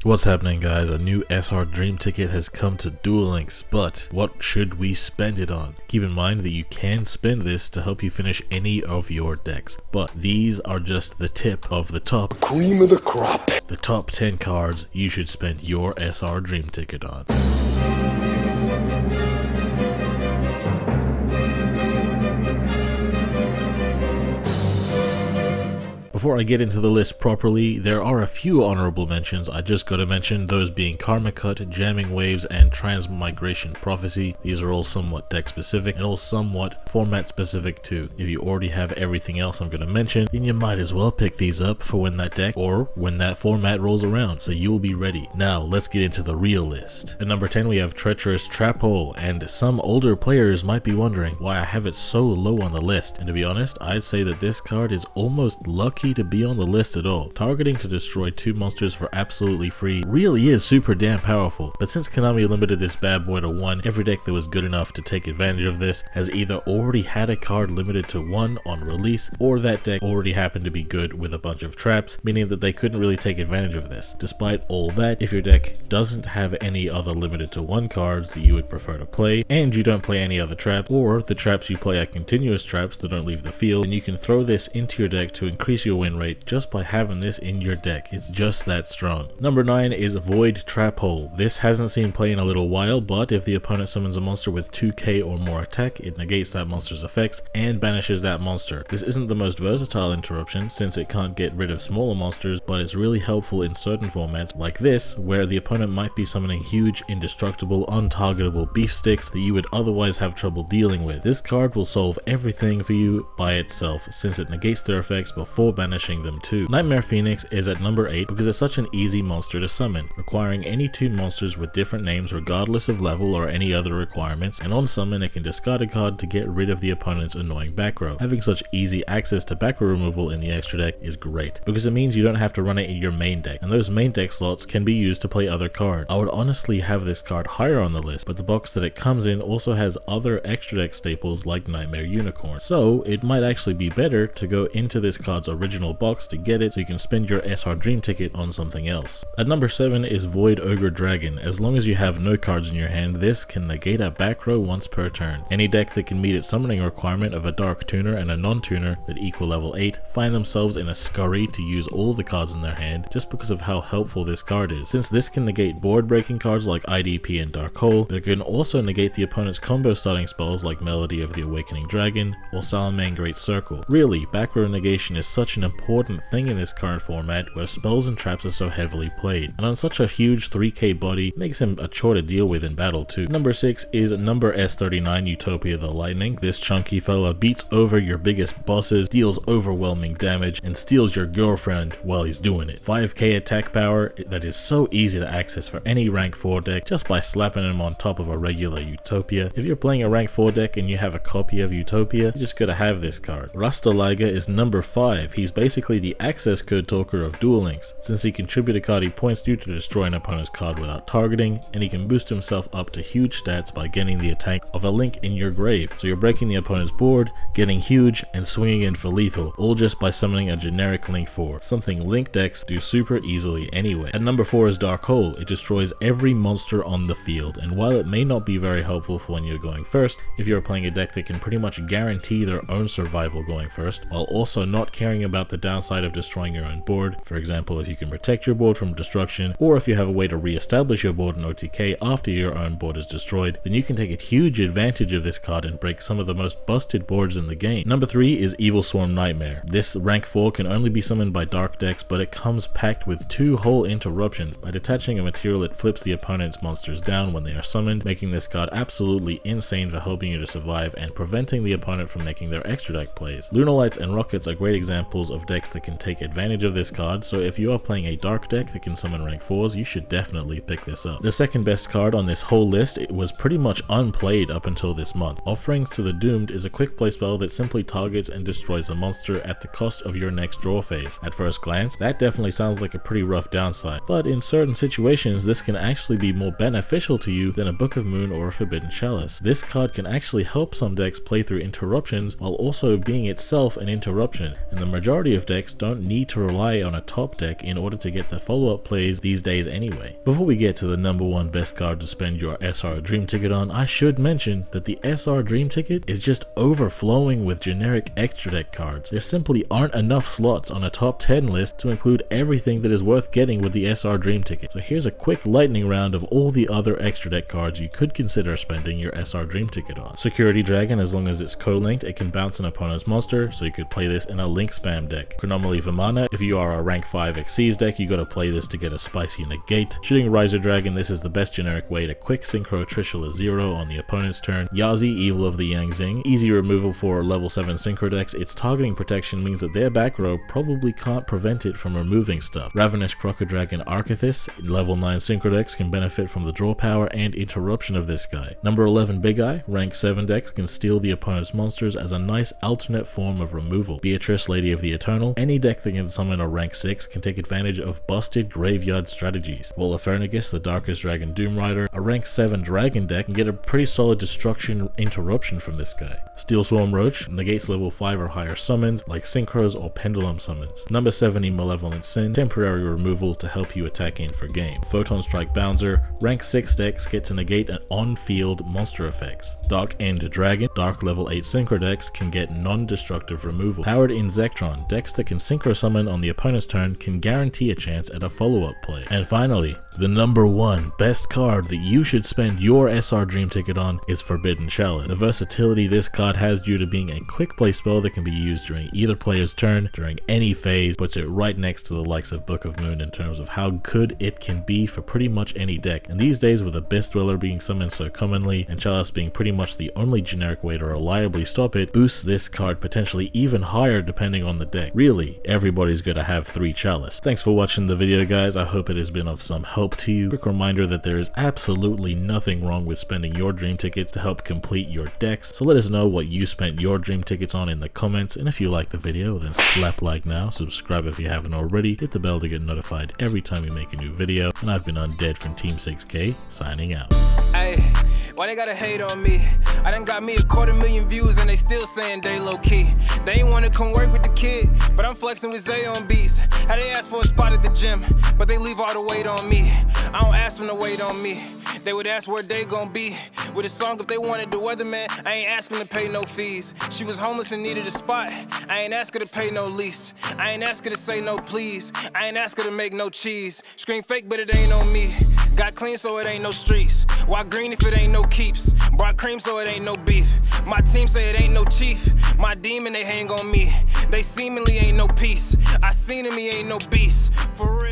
What's happening, guys? A new SR Dream Ticket has come to Duel Links, but what should we spend it on? Keep in mind that you can spend this to help you finish any of your decks, but these are just the tip of the top cream of the crop. The top 10 cards you should spend your SR Dream Ticket on. Before I get into the list properly, there are a few honorable mentions I just gotta mention, those being Karma Cut, Jamming Waves, and Transmigration Prophecy. These are all somewhat deck specific and all somewhat format specific too. If you already have everything else I'm gonna mention, then you might as well pick these up for when that deck or when that format rolls around, so you'll be ready. Now let's get into the real list. At number 10 we have Treacherous Trap Hole, and some older players might be wondering why I have it so low on the list, and to be honest, I'd say that this card is almost lucky to be on the list at all. Targeting to destroy 2 monsters for absolutely free really is super damn powerful, but since Konami limited this bad boy to 1, every deck that was good enough to take advantage of this has either already had a card limited to 1 on release, or that deck already happened to be good with a bunch of traps, meaning that they couldn't really take advantage of this. Despite all that, if your deck doesn't have any other limited to 1 cards that you would prefer to play, and you don't play any other traps, or the traps you play are continuous traps that don't leave the field, then you can throw this into your deck to increase your win rate just by having this in your deck. It's just that strong. Number 9 is Void Trap Hole. This hasn't seen play in a little while, but if the opponent summons a monster with 2k or more attack, it negates that monster's effects and banishes that monster. This isn't the most versatile interruption since it can't get rid of smaller monsters, but it's really helpful in certain formats like this, where the opponent might be summoning huge, indestructible, untargetable beef sticks that you would otherwise have trouble dealing with. This card will solve everything for you by itself since it negates their effects before banishing them too. Nightmare Phoenix is at number 8 because it's such an easy monster to summon, requiring any 2 monsters with different names regardless of level or any other requirements, and on summon it can discard a card to get rid of the opponent's annoying back row. Having such easy access to back row removal in the extra deck is great, because it means you don't have to run it in your main deck, and those main deck slots can be used to play other cards. I would honestly have this card higher on the list, but the box that it comes in also has other extra deck staples like Nightmare Unicorn, so it might actually be better to go into this card's original box to get it so you can spend your SR Dream Ticket on something else. At number 7 is Void Ogre Dragon. As long as you have no cards in your hand, this can negate a back row once per turn. Any deck that can meet its summoning requirement of a Dark Tuner and a non-tuner that equal level 8 find themselves in a scurry to use all the cards in their hand just because of how helpful this card is. Since this can negate board breaking cards like IDP and Dark Hole, but it can also negate the opponent's combo starting spells like Melody of the Awakening Dragon or Salamangreat Great Circle. Really, back row negation is such an important thing in this current format where spells and traps are so heavily played, and on such a huge 3k body makes him a chore to deal with in battle too. Number 6 is number S39 Utopia the Lightning. This chunky fella beats over your biggest bosses, deals overwhelming damage, and steals your girlfriend while he's doing it. 5k attack power that is so easy to access for any rank 4 deck just by slapping him on top of a regular Utopia. If you're playing a rank 4 deck and you have a copy of Utopia, you just gotta have this card. Rastaliga is number 5. He's basically the access code talker of Duel Links, since he can tribute a card he points to destroy an opponent's card without targeting, and he can boost himself up to huge stats by getting the attack of a link in your grave. So you're breaking the opponent's board, getting huge, and swinging in for lethal, all just by summoning a generic link 4, something link decks do super easily anyway. At number 4 is Dark Hole. It destroys every monster on the field, and while it may not be very helpful for when you're going first, if you're playing a deck that can pretty much guarantee their own survival going first, while also not caring about the downside of destroying your own board, for example if you can protect your board from destruction, or if you have a way to re-establish your board in OTK after your own board is destroyed, then you can take a huge advantage of this card and break some of the most busted boards in the game. Number 3 is Evil Swarm Nightmare. This rank 4 can only be summoned by dark decks, but it comes packed with 2 whole interruptions. By detaching a material, it flips the opponent's monsters down when they are summoned, making this card absolutely insane for helping you to survive and preventing the opponent from making their extra deck plays. Lunalights and Rockets are great examples of decks that can take advantage of this card, so if you are playing a dark deck that can summon rank 4s, you should definitely pick this up. The second best card on this whole list, it was pretty much unplayed up until this month. Offerings to the Doomed is a quick play spell that simply targets and destroys a monster at the cost of your next draw phase. At first glance, that definitely sounds like a pretty rough downside, but in certain situations this can actually be more beneficial to you than a Book of Moon or a Forbidden Chalice. This card can actually help some decks play through interruptions while also being itself an interruption, and the majority majority of decks don't need to rely on a top deck in order to get the follow-up plays these days anyway. Before we get to the number one best card to spend your SR Dream Ticket on, I should mention that the SR Dream Ticket is just overflowing with generic extra deck cards. There simply aren't enough slots on a top 10 list to include everything that is worth getting with the SR Dream Ticket. So here's a quick lightning round of all the other extra deck cards you could consider spending your SR Dream Ticket on. Security Dragon, as long as it's co-linked, it can bounce an opponent's monster, so you could play this in a link spam deck. Chronomaly Vimana, if you are a rank 5 Xyz deck, you gotta play this to get a spicy negate. Shooting Riser Dragon, this is the best generic way to quick synchro Trishula 0 on the opponent's turn. Yazi, Evil of the Yangzing, easy removal for level 7 synchro decks. Its targeting protection means that their back row probably can't prevent it from removing stuff. Ravenous Crocodragon Archithis, level 9 synchro decks can benefit from the draw power and interruption of this guy. Number 11 Big Eye, rank 7 decks can steal the opponent's monsters as a nice alternate form of removal. Beatrice, Lady of the Eternal, any deck that can summon a rank 6 can take advantage of busted graveyard strategies. Wall of Fernigus, the Darkest Dragon Doom Rider, a rank 7 dragon deck can get a pretty solid destruction interruption from this guy. Steel Swarm Roach negates level 5 or higher summons like synchros or pendulum summons. Number 70 Malevolent Sin, temporary removal to help you attack in for game. Photon Strike Bouncer, rank 6 decks get to negate an on-field monster effects. Dark End Dragon, dark level 8 synchro decks can get non-destructive removal. Powered in Zectron, decks that can synchro summon on the opponent's turn can guarantee a chance at a follow-up play. And finally, the number one best card that you should spend your SR Dream Ticket on is Forbidden Chalice. The versatility this card has due to being a quick play spell that can be used during either player's turn, during any phase, puts it right next to the likes of Book of Moon in terms of how good it can be for pretty much any deck. And these days, with Abyss Dweller being summoned so commonly and Chalice being pretty much the only generic way to reliably stop it, boosts this card potentially even higher depending on the deck. Really, everybody's gonna have 3 Chalice. Thanks for watching the video, guys. I hope it has been of some help to you. Quick reminder that there is absolutely nothing wrong with spending your dream tickets to help complete your decks, so let us know what you spent your dream tickets on in the comments, and if you like the video, then slap like now, subscribe if you haven't already, hit the bell to get notified every time we make a new video, and I've been Undead from Team 6K, signing out. Hey, why they gotta hate on me? I done got me 250,000 views and they still saying they low key. They ain't wanna come work with the kid, but I'm flexing with Zay on beats. How they ask for a spot at the gym, but they leave all the weight on me. I don't ask them to wait on me. They would ask where they gon' be with a song if they wanted the weatherman. I ain't asking to pay no fees. She was homeless and needed a spot. I ain't ask her to pay no lease. I ain't ask her to say no please. I ain't ask her to make no cheese. Scream fake, but it ain't on me. Got clean so it ain't no streets. Why green if it ain't no keeps? Brought cream so it ain't no beef. My team say it ain't no chief. My demon, they hang on me. They seemingly ain't no peace. I seen him, he ain't no beast. For real.